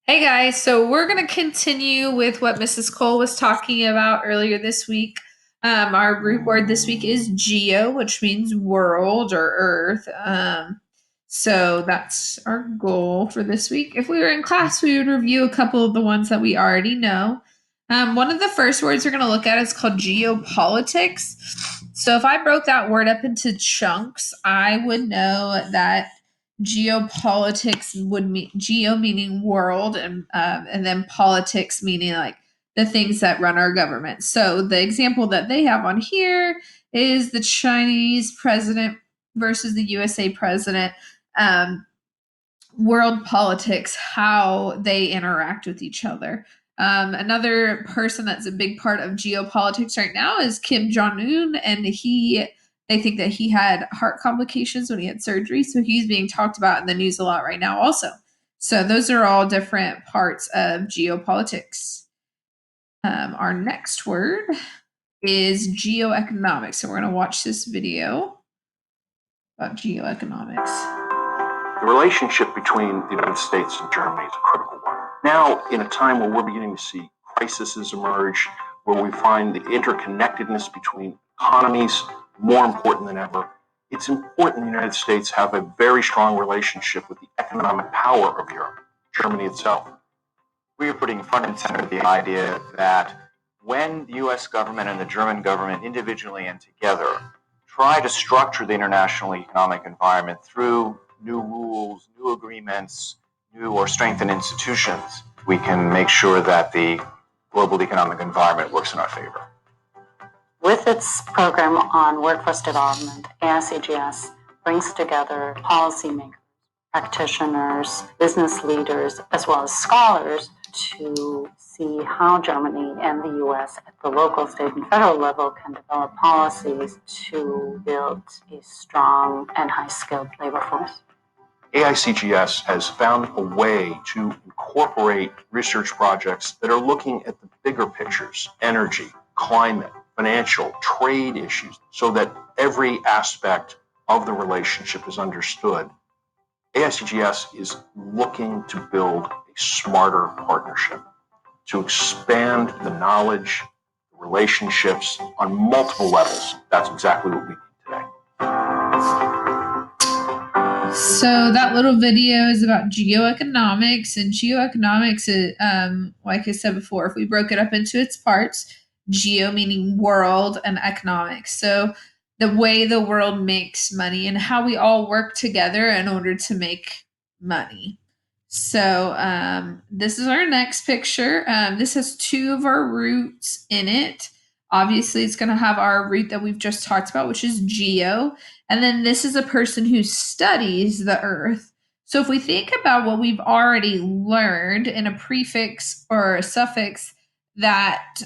Hey guys, so we're going to continue with what Mrs. Cole was talking about earlier this week. Our root word this week is geo, which means world or earth. So that's our goal for this week. If we were in class, we would review a couple of the ones that we already know. One of the first words we're going to look at is called geopolitics. So if I broke that word up into chunks, I would know that geopolitics would mean geo meaning world and then politics meaning like the things that run our government. So the example that they have on here is the Chinese president versus the USA president. World politics, how they interact with each other. Another person that's a big part of geopolitics right now is Kim Jong Un, and they think that he had heart complications when he had surgery, so he's being talked about in the news a lot right now, also. So those are all different parts of geopolitics. Our next word is geoeconomics, so we're going to watch this video about geoeconomics. The relationship between the United States and Germany is a critical one. Now, in a time where we're beginning to see crises emerge, where we find the interconnectedness between economies more important than ever, it's important the United States have a very strong relationship with the economic power of Europe, Germany itself. We are putting front and center the idea that when the US government and the German government individually and together try to structure the international economic environment through new rules, new agreements, new or strengthened institutions, we can make sure that the global economic environment works in our favor. With its program on workforce development, AICGS brings together policymakers, practitioners, business leaders, as well as scholars to see how Germany and the US at the local, state, and federal level can develop policies to build a strong and high-skilled labor force. AICGS has found a way to incorporate research projects that are looking at the bigger pictures, energy, climate, financial, trade issues, so that every aspect of the relationship is understood. AICGS is looking to build a smarter partnership, to expand the knowledge, the relationships on multiple levels. That's exactly what we need today. So that little video is about geoeconomics, and geoeconomics is, like I said before, if we broke it up into its parts, geo meaning world and economics. So the way the world makes money and how we all work together in order to make money. So this is our next picture. This has two of our roots in it. Obviously, it's going to have our root that we've just talked about, which is geo. And then this is a person who studies the earth. So if we think about what we've already learned in a prefix or a suffix, that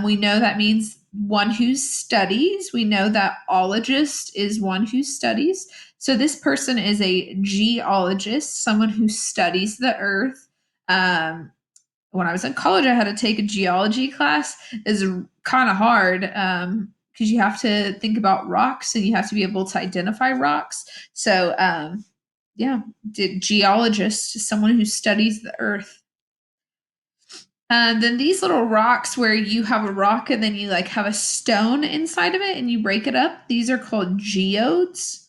we know that means one who studies. We know that ologist is one who studies. So this person is a geologist, someone who studies the earth. When I was in college, I had to take a geology class. It's kind of hard because you have to think about rocks and you have to be able to identify rocks. So, yeah, geologist is someone who studies the earth. And then these little rocks where you have a rock and then you like have a stone inside of it and you break it up, these are called geodes.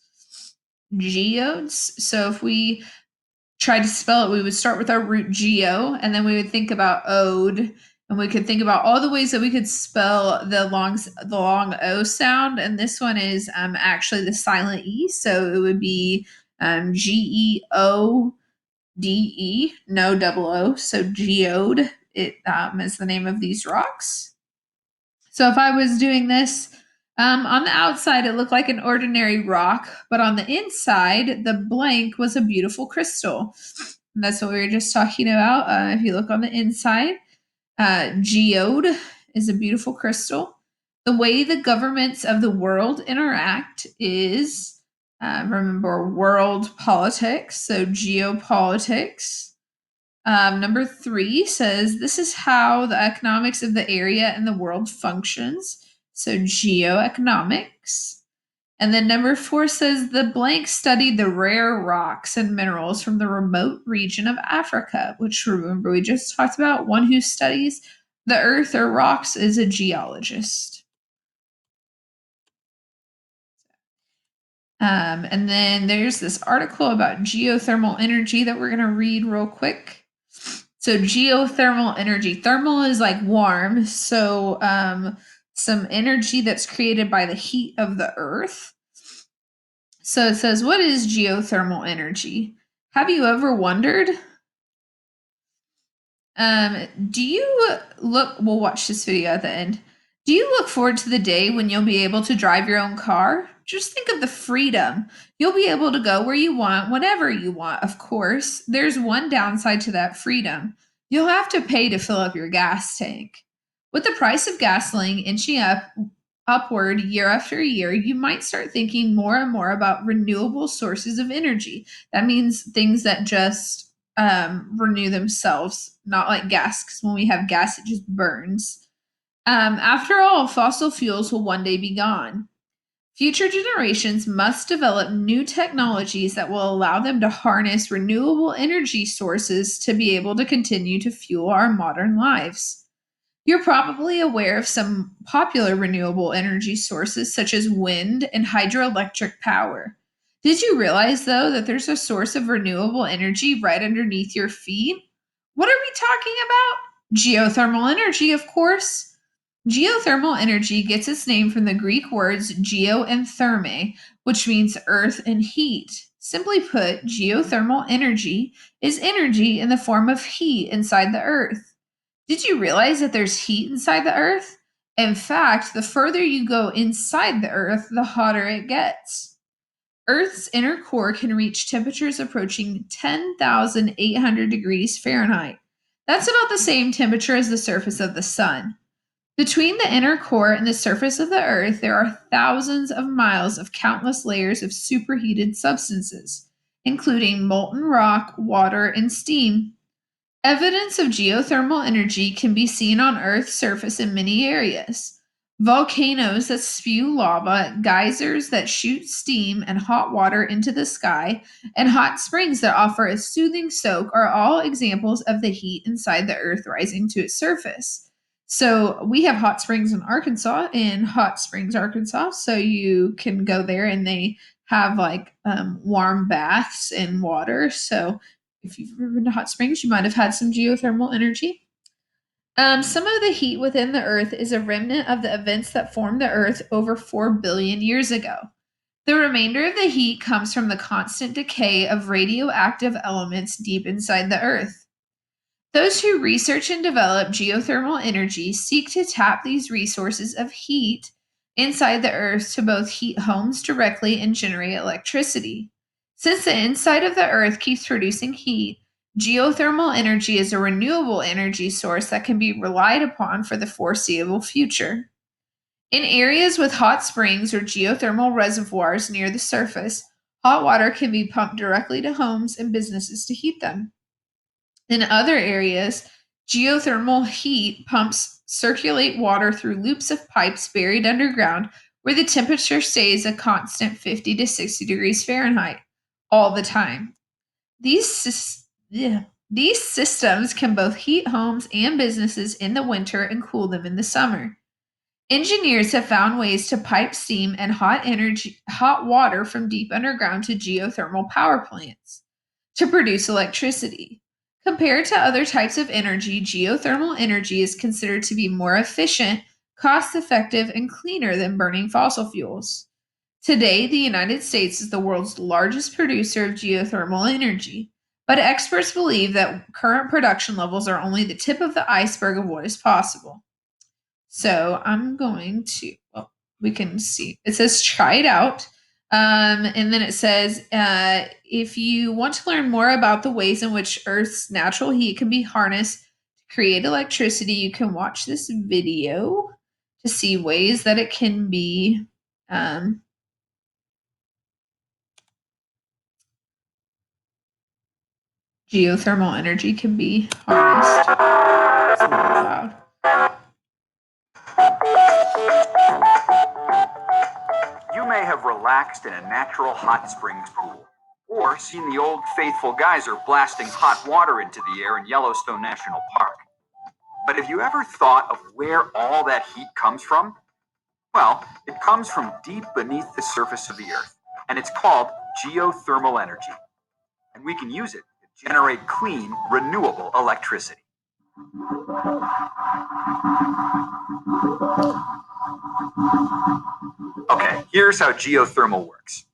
Geodes. So if we tried to spell it, we would start with our root geo, and then we would think about ode, and we could think about all the ways that we could spell the long O sound. And this one is actually the silent E, so it would be GEODE, no double O, so geode. It is the name of these rocks. So if I was doing this on the outside, it looked like an ordinary rock, but on the inside, the blank was a beautiful crystal. And that's what we were just talking about. If you look on the inside, geode is a beautiful crystal. The way the governments of the world interact is, remember, world politics, so geopolitics. Number 3 says this is how the economics of the area and the world functions. So geoeconomics. And then number 4 says the blank studied the rare rocks and minerals from the remote region of Africa, which remember we just talked about. One who studies the earth or rocks is a geologist. And then there's this article about geothermal energy that we're going to read real quick. So geothermal energy. Thermal is like warm. So some energy that's created by the heat of the earth. So it says, what is geothermal energy? Have you ever wondered? Do you we'll watch this video at the end. Do you look forward to the day when you'll be able to drive your own car? Just think of the freedom. You'll be able to go where you want, whenever you want. Of course, there's one downside to that freedom. You'll have to pay to fill up your gas tank. With the price of gasoline inching upward year after year, you might start thinking more and more about renewable sources of energy. That means things that just renew themselves, not like gas, because when we have gas, it just burns. After all, fossil fuels will one day be gone. Future generations must develop new technologies that will allow them to harness renewable energy sources to be able to continue to fuel our modern lives. You're probably aware of some popular renewable energy sources such as wind and hydroelectric power. Did you realize, though, that there's a source of renewable energy right underneath your feet? What are we talking about? Geothermal energy, of course. Geothermal energy gets its name from the Greek words geo and therme, which means earth and heat. Simply put, geothermal energy is energy in the form of heat inside the earth. Did you realize that there's heat inside the earth? In fact, the further you go inside the earth, the hotter it gets. Earth's inner core can reach temperatures approaching 10,800 degrees Fahrenheit. That's about the same temperature as the surface of the sun. Between the inner core and the surface of the earth, there are thousands of miles of countless layers of superheated substances, including molten rock, water, and steam. Evidence of geothermal energy can be seen on Earth's surface in many areas. Volcanoes that spew lava, geysers that shoot steam and hot water into the sky, and hot springs that offer a soothing soak are all examples of the heat inside the Earth rising to its surface. So we have hot springs in Arkansas, in Hot Springs, Arkansas. So you can go there and they have like warm baths in water. So if you've ever been to hot springs, you might have had some geothermal energy. Some of the heat within the earth is a remnant of the events that formed the earth over 4 billion years ago. The remainder of the heat comes from the constant decay of radioactive elements deep inside the earth. Those who research and develop geothermal energy seek to tap these resources of heat inside the earth to both heat homes directly and generate electricity. Since the inside of the earth keeps producing heat, geothermal energy is a renewable energy source that can be relied upon for the foreseeable future. In areas with hot springs or geothermal reservoirs near the surface, hot water can be pumped directly to homes and businesses to heat them. In other areas, geothermal heat pumps circulate water through loops of pipes buried underground where the temperature stays a constant 50 to 60 degrees Fahrenheit all the time. These systems can both heat homes and businesses in the winter and cool them in the summer. Engineers have found ways to pipe steam and hot water from deep underground to geothermal power plants to produce electricity. Compared to other types of energy, geothermal energy is considered to be more efficient, cost-effective, and cleaner than burning fossil fuels. Today, the United States is the world's largest producer of geothermal energy, but experts believe that current production levels are only the tip of the iceberg of what is possible. So I'm going to, we can see, it says try it out. And then it says, if you want to learn more about the ways in which Earth's natural heat can be harnessed to create electricity, you can watch this video to see ways that it can be geothermal energy can be harnessed. It's a little loud. You may have relaxed. relaxed in a natural hot springs pool, or seen the old faithful geyser blasting hot water into the air in Yellowstone National Park. But have you ever thought of where all that heat comes from? Well, it comes from deep beneath the surface of the Earth, and it's called geothermal energy. And we can use it to generate clean, renewable electricity. Okay, here's how geothermal works.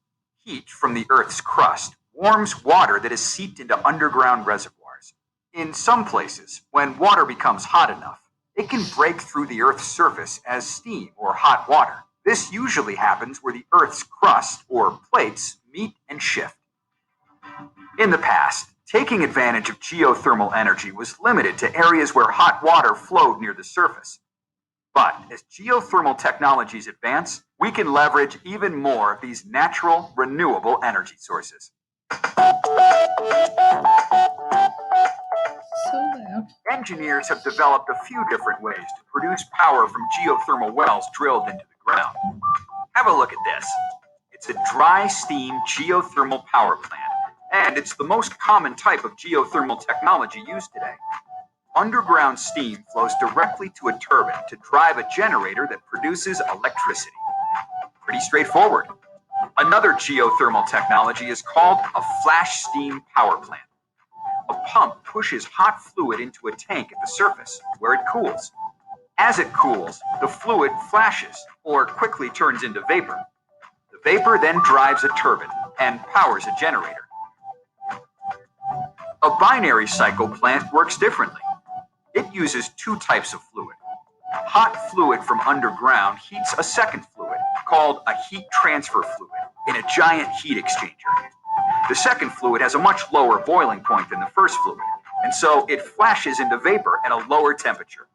Heat from the Earth's crust warms water that has seeped into underground reservoirs. In some places, when water becomes hot enough, it can break through the Earth's surface as steam or hot water. This usually happens where the Earth's crust, or plates, meet and shift. In the past, taking advantage of geothermal energy was limited to areas where hot water flowed near the surface. But as geothermal technologies advance, we can leverage even more of these natural, renewable energy sources. So loud. Engineers have developed a few different ways to produce power from geothermal wells drilled into the ground. Have a look at this. It's a dry steam geothermal power plant, and it's the most common type of geothermal technology used today. Underground steam flows directly to a turbine to drive a generator that produces electricity. Pretty straightforward. Another geothermal technology is called a flash steam power plant. A pump pushes hot fluid into a tank at the surface, where it cools. As it cools, the fluid flashes, or quickly turns into vapor. The vapor then drives a turbine and powers a generator. A binary cycle plant works differently. It uses two types of fluid. Hot fluid from underground heats a second fluid, called a heat transfer fluid, in a giant heat exchanger. The second fluid has a much lower boiling point than the first fluid, and so it flashes into vapor at a lower temperature.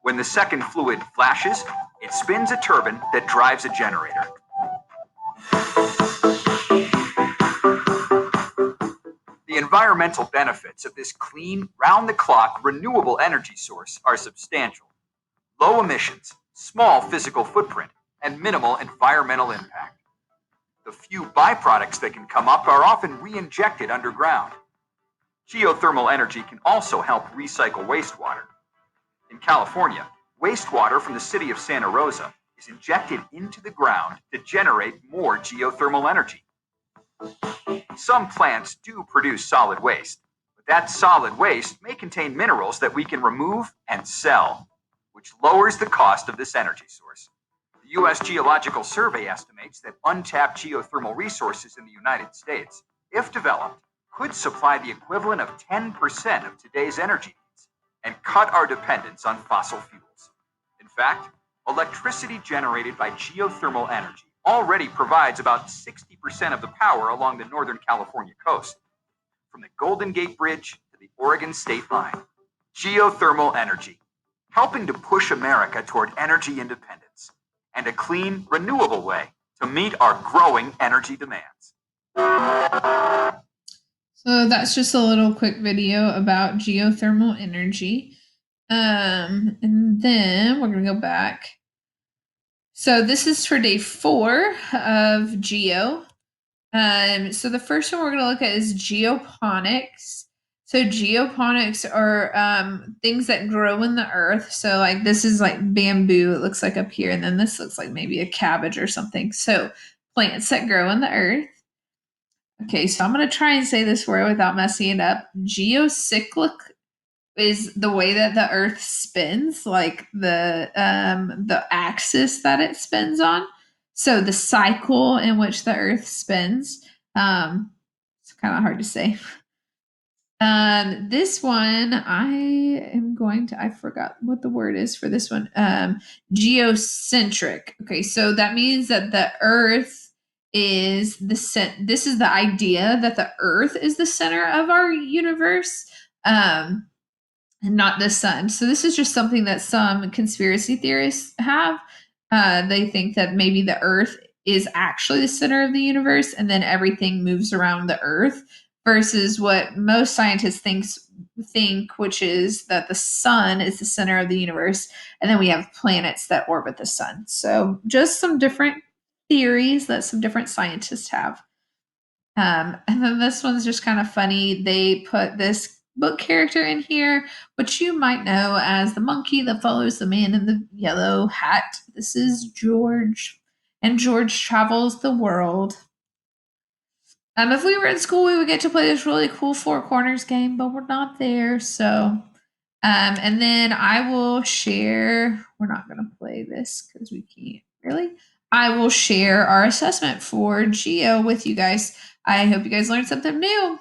When the second fluid flashes, it spins a turbine that drives a generator. The environmental benefits of this clean, round-the-clock, renewable energy source are substantial. Low emissions, small physical footprint, and minimal environmental impact. The few byproducts that can come up are often re-injected underground. Geothermal energy can also help recycle wastewater. In California, wastewater from the city of Santa Rosa is injected into the ground to generate more geothermal energy. Some plants do produce solid waste, but that solid waste may contain minerals that we can remove and sell, which lowers the cost of this energy source. The U.S. Geological Survey estimates that untapped geothermal resources in the United States, if developed, could supply the equivalent of 10% of today's energy needs and cut our dependence on fossil fuels. In fact, electricity generated by geothermal energy already provides about 60% of the power along the Northern California coast, from the Golden Gate Bridge to the Oregon state line. Geothermal energy, helping to push America toward energy independence and a clean, renewable way to meet our growing energy demands. So that's just a little quick video about geothermal energy. And then we're going to go back. So this is for day 4 of Geo. So the first one we're going to look at is geoponics. So geoponics are things that grow in the earth. So like this is like bamboo, it looks like up here, and then this looks like maybe a cabbage or something. So plants that grow in the earth. Okay, so I'm going to try and say this word without messing it up. Geocyclic is the way that the earth spins, like the axis that it spins on. So the cycle in which the earth spins. It's kind of hard to say. This one I forgot what the word is for this one. Geocentric. Okay, so that means that the earth is this is the idea that the earth is the center of our universe. And not the sun. So this is just something that some conspiracy theorists have. They think that maybe the earth is actually the center of the universe and then everything moves around the earth, versus what most scientists think, which is that the sun is the center of the universe and then we have planets that orbit the sun. So just some different theories that some different scientists have. And then this one's just kind of funny. They put this book character in here, which you might know as the monkey that follows the man in the yellow hat. This is George, and George travels the world. If we were in school, we would get to play this really cool Four Corners game, but we're not there. So, and then I will share. We're not going to play this because we can't really. I will share our assessment for Geo with you guys. I hope you guys learned something new.